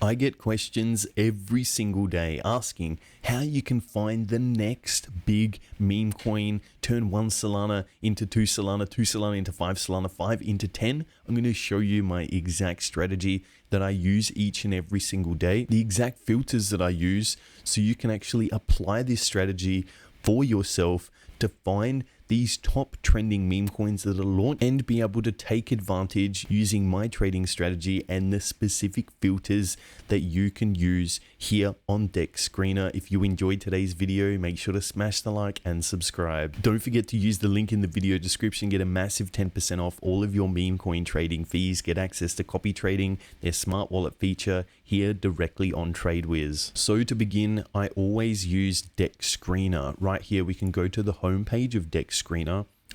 I get questions every single day asking how you can find the next big meme coin, turn 1 Solana into 2 Solana, 2 Solana into 5 Solana, 5 into 10. I'm going to show you my exact strategy that I use each and every single day, the exact filters that I use so you can actually apply this strategy for yourself to find these top trending meme coins that are launched and be able to take advantage using my trading strategy and the specific filters that you can use here on Dexscreener. If you enjoyed today's video, make sure to smash the like and subscribe. Don't forget to use the link in the video description, get a massive 10% off all of your meme coin trading fees, get access to copy trading, their smart wallet feature here directly on TradeWiz. So to begin, I always use Dexscreener. Right here, we can go to the homepage of Dexscreener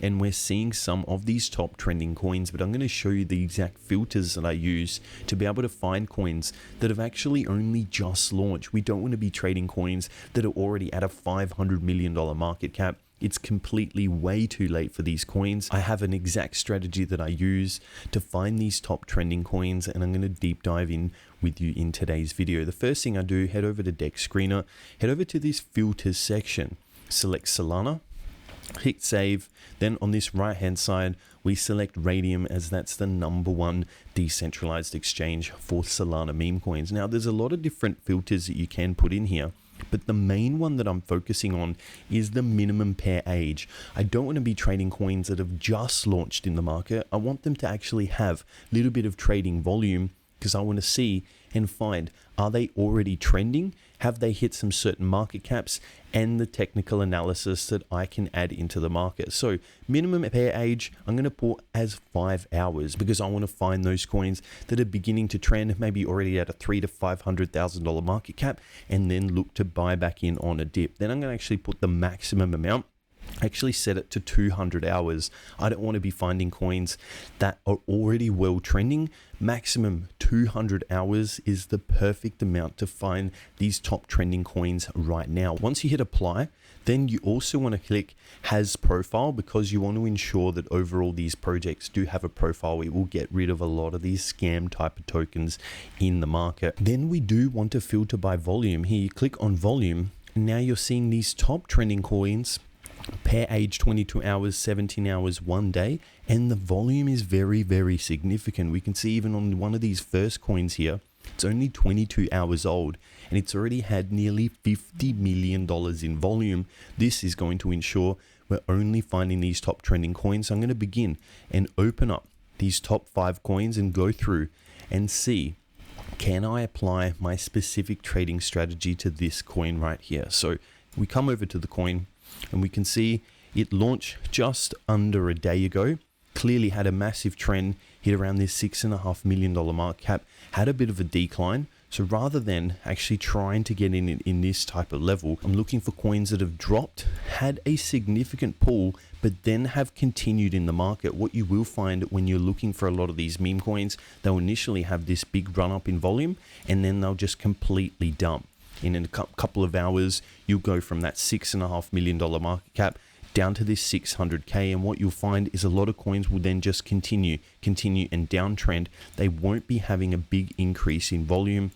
and we're seeing some of these top trending coins, but I'm going to show you the exact filters that I use to be able to find coins that have actually only just launched. We don't want to be trading coins that are already at a $500 million market cap. It's completely way too late for these coins. I have an exact strategy that I use to find these top trending coins, and I'm going to deep dive in with you in today's video. The first thing I do, head over to Dexscreener, head over to this filters section, select Solana, hit save. Then on this right hand side, we select Radium, as that's the #1 decentralized exchange for Solana meme coins. Now there's a lot of different filters that you can put in here, but the main one that I'm focusing on is the minimum pair age. I don't want to be trading coins that have just launched in the market. I want them to actually have a little bit of trading volume, because I want to see and find, are they already trending? Have they hit some certain market caps? And the technical analysis that I can add into the market. So minimum pair age, I'm going to put as 5 hours, because I want to find those coins that are beginning to trend, maybe already at a $300,000 to $500,000 market cap, and then look to buy back in on a dip. Then I'm going to actually put the maximum amount, actually set it to 200 hours. I don't want to be finding coins that are already well trending. Maximum 200 hours is the perfect amount to find these top trending coins right now. Once you hit apply, then you also want to click has profile, because you want to ensure that overall these projects do have a profile. It will get rid of a lot of these scam type of tokens in the market. Then we do want to filter by volume. Here you click on volume. Now you're seeing these top trending coins, pair age 22 hours, 17 hours, 1 day, and the volume is very, very significant. We can see even on one of these first coins here, it's only 22 hours old and it's already had nearly $50 million in volume. This is going to ensure we're only finding these top trending coins. So I'm going to begin and open up these top 5 coins and go through and see, can I apply my specific trading strategy to this coin right here? So we come over to the coin, and we can see it launched just under a day ago, clearly had a massive trend, hit around this $6.5 million market cap, had a bit of a decline. So rather than actually trying to get in this type of level, I'm looking for coins that have dropped, had a significant pull, but then have continued in the market. What you will find when you're looking for a lot of these meme coins, they'll initially have this big run up in volume, and then they'll just completely dump. In a couple of hours, you'll go from that $6.5 million market cap down to this 600K. And what you'll find is a lot of coins will then just continue and downtrend. They won't be having a big increase in volume.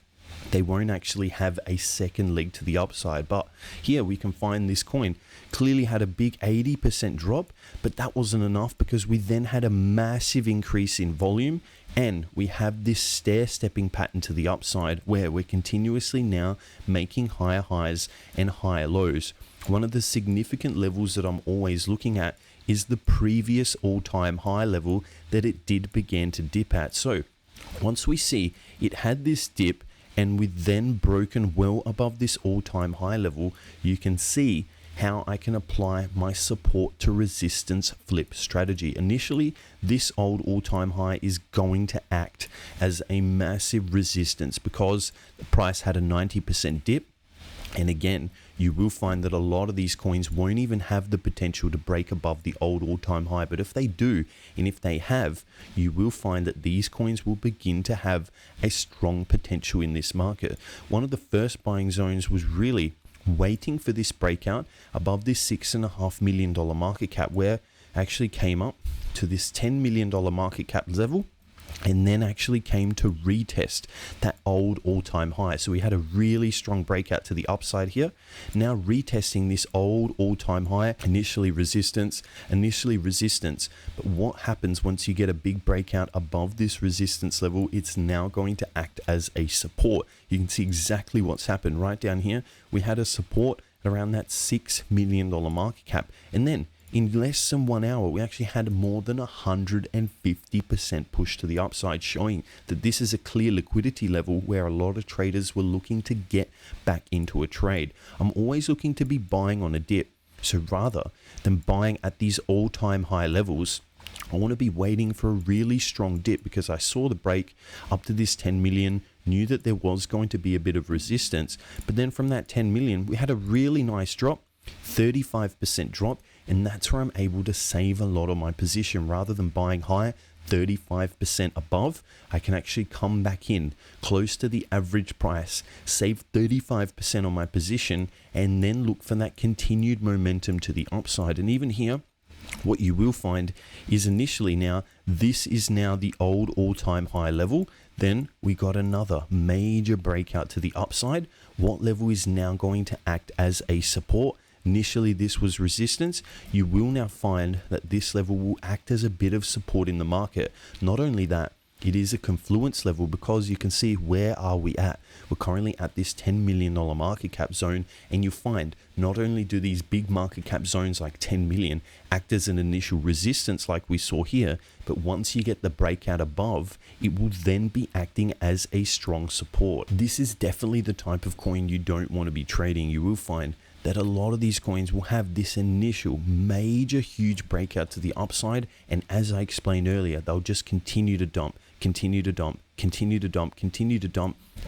They won't actually have a second leg to the upside. But here we can find this coin clearly had a big 80% drop, but that wasn't enough, because we then had a massive increase in volume, and we have this stair-stepping pattern to the upside where we're continuously now making higher highs and higher lows. One of the significant levels that I'm always looking at is the previous all-time high level that it did begin to dip at. So once we see it had this dip and we then broken well above this all-time high level, you can see how I can apply my support to resistance flip strategy. Initially, this old all-time high is going to act as a massive resistance because the price had a 90% dip. And again, you will find that a lot of these coins won't even have the potential to break above the old all-time high. But if they do, and if they have, you will find that these coins will begin to have a strong potential in this market. One of the first buying zones was really waiting for this breakout above this $6.5 million market cap, where actually came up to this $10 million market cap level. and then actually came to retest that old all-time high. So we had a really strong breakout to the upside here. Now retesting this old all-time high, initially resistance. But what happens once you get a big breakout above this resistance level? It's now going to act as a support. You can see exactly what's happened right down here. We had a support around that $6 million market cap, and then in less than 1 hour, we actually had more than 150% push to the upside, showing that this is a clear liquidity level where a lot of traders were looking to get back into a trade. I'm always looking to be buying on a dip. So rather than buying at these all-time high levels, I want to be waiting for a really strong dip, because I saw the break up to this 10 million, knew that there was going to be a bit of resistance. But then from that 10 million, we had a really nice drop, 35% drop. And that's where I'm able to save a lot of my position. Rather than buying high, 35% above, I can actually come back in close to the average price, save 35% on my position, and then look for that continued momentum to the upside. And even here, what you will find is initially now, this is now the old all-time high level. Then we got another major breakout to the upside. What level is now going to act as a support? Initially, this was resistance. You will now find that this level will act as a bit of support in the market. Not only that, it is a confluence level, because you can see where are we at. We're currently at this $10 million market cap zone, and you find not only do these big market cap zones like 10 million act as an initial resistance like we saw here, but once you get the breakout above, it will then be acting as a strong support. This is definitely the type of coin you don't want to be trading. You will find that a lot of these coins will have this initial major huge breakout to the upside, and as I explained earlier, they'll just continue to dump,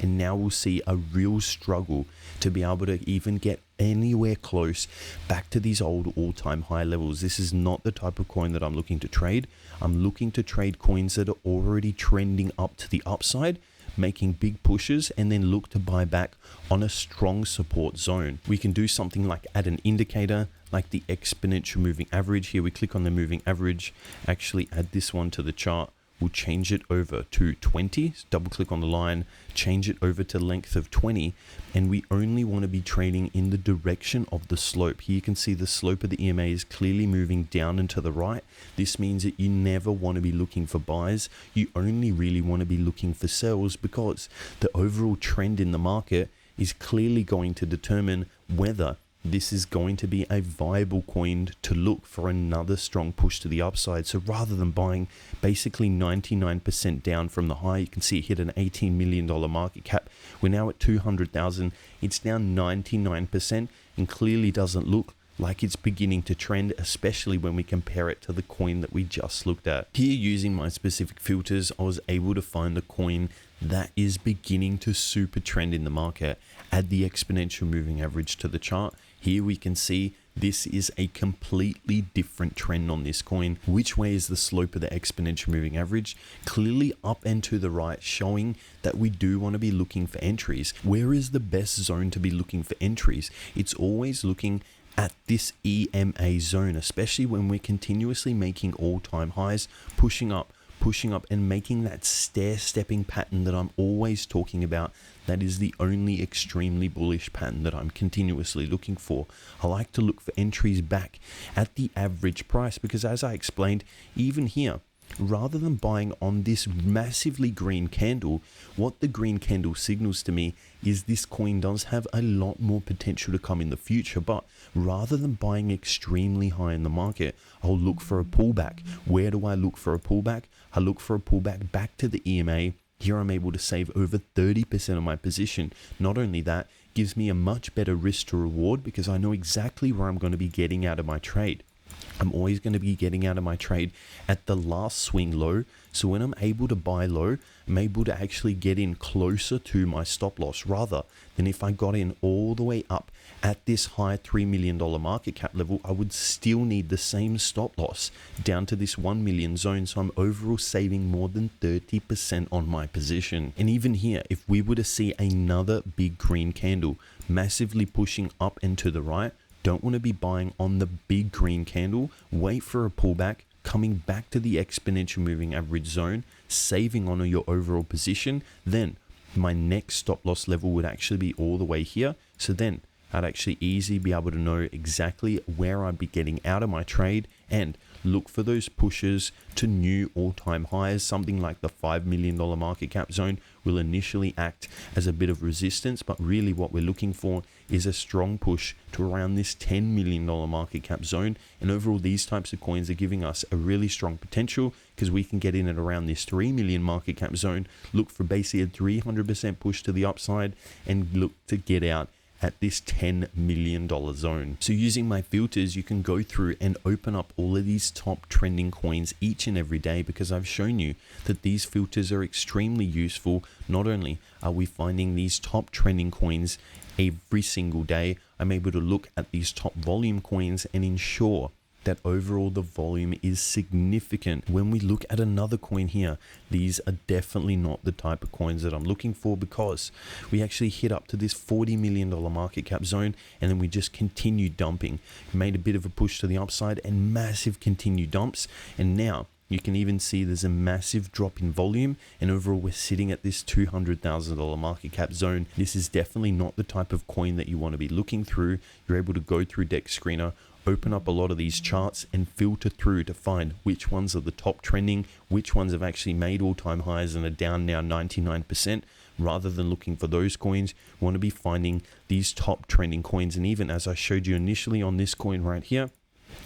and now we'll see a real struggle to be able to even get anywhere close back to these old all-time high levels. This is not the type of coin that I'm looking to trade. I'm looking to trade coins that are already trending up to the upside, making big pushes, and then look to buy back on a strong support zone. We can do something like add an indicator like the exponential moving average. Here we click on the moving average, actually add this one to the chart. We'll change it over to 20, double click on the line, change it over to length of 20, and we only want to be trading in the direction of the slope. Here you can see the slope of the EMA is clearly moving down and to the right. This means that you never want to be looking for buys. You only really want to be looking for sells, because the overall trend in the market is clearly going to determine whether this is going to be a viable coin to look for another strong push to the upside. So rather than buying basically 99% down from the high, you can see it hit an $18 million market cap. We're now at 200,000. It's down 99% and clearly doesn't look like it's beginning to trend, especially when we compare it to the coin that we just looked at. Here, using my specific filters, I was able to find the coin that is beginning to super trend in the market. Add the exponential moving average to the chart. Here we can see this is a completely different trend on this coin. Which way is the slope of the exponential moving average? Clearly up and to the right, showing that we do want to be looking for entries. Where is the best zone to be looking for entries? It's always looking at this EMA zone, especially when we're continuously making all-time highs, pushing up and making that stair-stepping pattern that I'm always talking about. That is the only extremely bullish pattern that I'm continuously looking for. I like to look for entries back at the average price, because as I explained, even here, rather than buying on this massively green candle, what the green candle signals to me is this coin does have a lot more potential to come in the future. But rather than buying extremely high in the market, I'll look for a pullback. Where do I look for a pullback? I look for a pullback back to the EMA. Here I'm able to save over 30% of my position. Not only that, gives me a much better risk to reward, because I know exactly where I'm going to be getting out of my trade. I'm always going to be getting out of my trade at the last swing low. So when I'm able to buy low, I'm able to actually get in closer to my stop loss, rather than if I got in all the way up at this high $3 million market cap level, I would still need the same stop loss down to this 1 million zone. So I'm overall saving more than 30% on my position. And even here, if we were to see another big green candle massively pushing up and to the right, don't want to be buying on the big green candle. Wait for a pullback, coming back to the exponential moving average zone, saving on your overall position, then my next stop loss level would actually be all the way here. So then I'd actually easily be able to know exactly where I'd be getting out of my trade and look for those pushes to new all-time highs. Something like the $5 million market cap zone will initially act as a bit of resistance, but really what we're looking for is a strong push to around this $10 million market cap zone. And overall, these types of coins are giving us a really strong potential because we can get in at around this 3 million market cap zone, look for basically a 300% push to the upside, and look to get out at this $10 million zone. So using my filters, you can go through and open up all of these top trending coins each and every day, because I've shown you that these filters are extremely useful. Not only are we finding these top trending coins every single day, I'm able to look at these top volume coins and ensure that overall the volume is significant. When we look at another coin here, these are definitely not the type of coins that I'm looking for, because we actually hit up to this $40 million market cap zone and then we just continued dumping. Made a bit of a push to the upside and massive continued dumps, and now you can even see there's a massive drop in volume, and overall we're sitting at this $200,000 market cap zone. This is definitely not the type of coin that you want to be looking through. You're able to go through Dexscreener, open up a lot of these charts and filter through to find which ones are the top trending, which ones have actually made all-time highs and are down now 99%. Rather than looking for those coins, we want to be finding these top trending coins. And even as I showed you initially on this coin right here,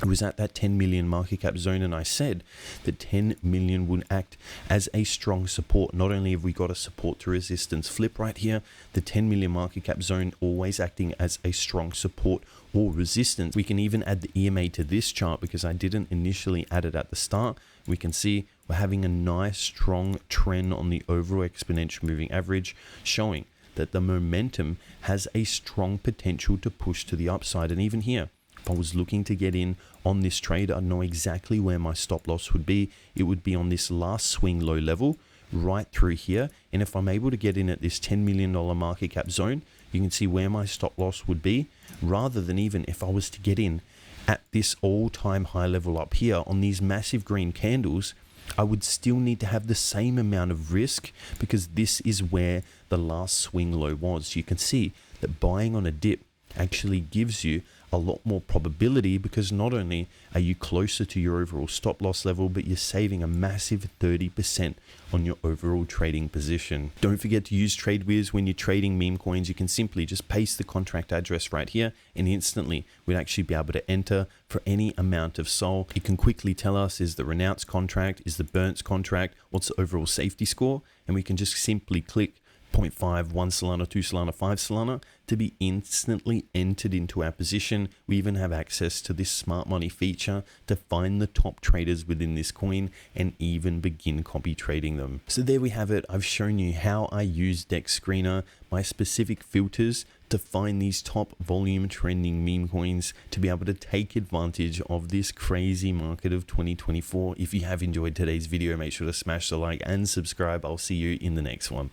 it was at that 10 million market cap zone, and I said that 10 million would act as a strong support. Not only have we got a support to resistance flip right here, the 10 million market cap zone always acting as a strong support or resistance. We can even add the EMA to this chart because I didn't initially add it at the start. We can see we're having a nice strong trend on the overall exponential moving average, showing that the momentum has a strong potential to push to the upside. And even here, if I was looking to get in on this trade, I know exactly where my stop loss would be. It would be on this last swing low level right through here. And if I'm able to get in at this $10 million market cap zone, you can see where my stop loss would be, rather than even if I was to get in at this all-time high level up here on these massive green candles, I would still need to have the same amount of risk, because this is where the last swing low was. You can see that buying on a dip actually gives you a lot more probability, because not only are you closer to your overall stop loss level, but you're saving a massive 30% on your overall trading position. Don't forget to use TradeWiz when you're trading meme coins. You can simply just paste the contract address right here, and instantly we'd actually be able to enter for any amount of SOL. It can quickly tell us, is the renounced contract, is the burnt contract, what's the overall safety score, and we can just simply click 0.5, 1 Solana, 2 Solana, 5 Solana to be instantly entered into our position. We even have access to this smart money feature to find the top traders within this coin and even begin copy trading them. So there we have it. I've shown you how I use Dexscreener, my specific filters to find these top volume trending meme coins to be able to take advantage of this crazy market of 2024. If you have enjoyed today's video, make sure to smash the like and subscribe. I'll see you in the next one.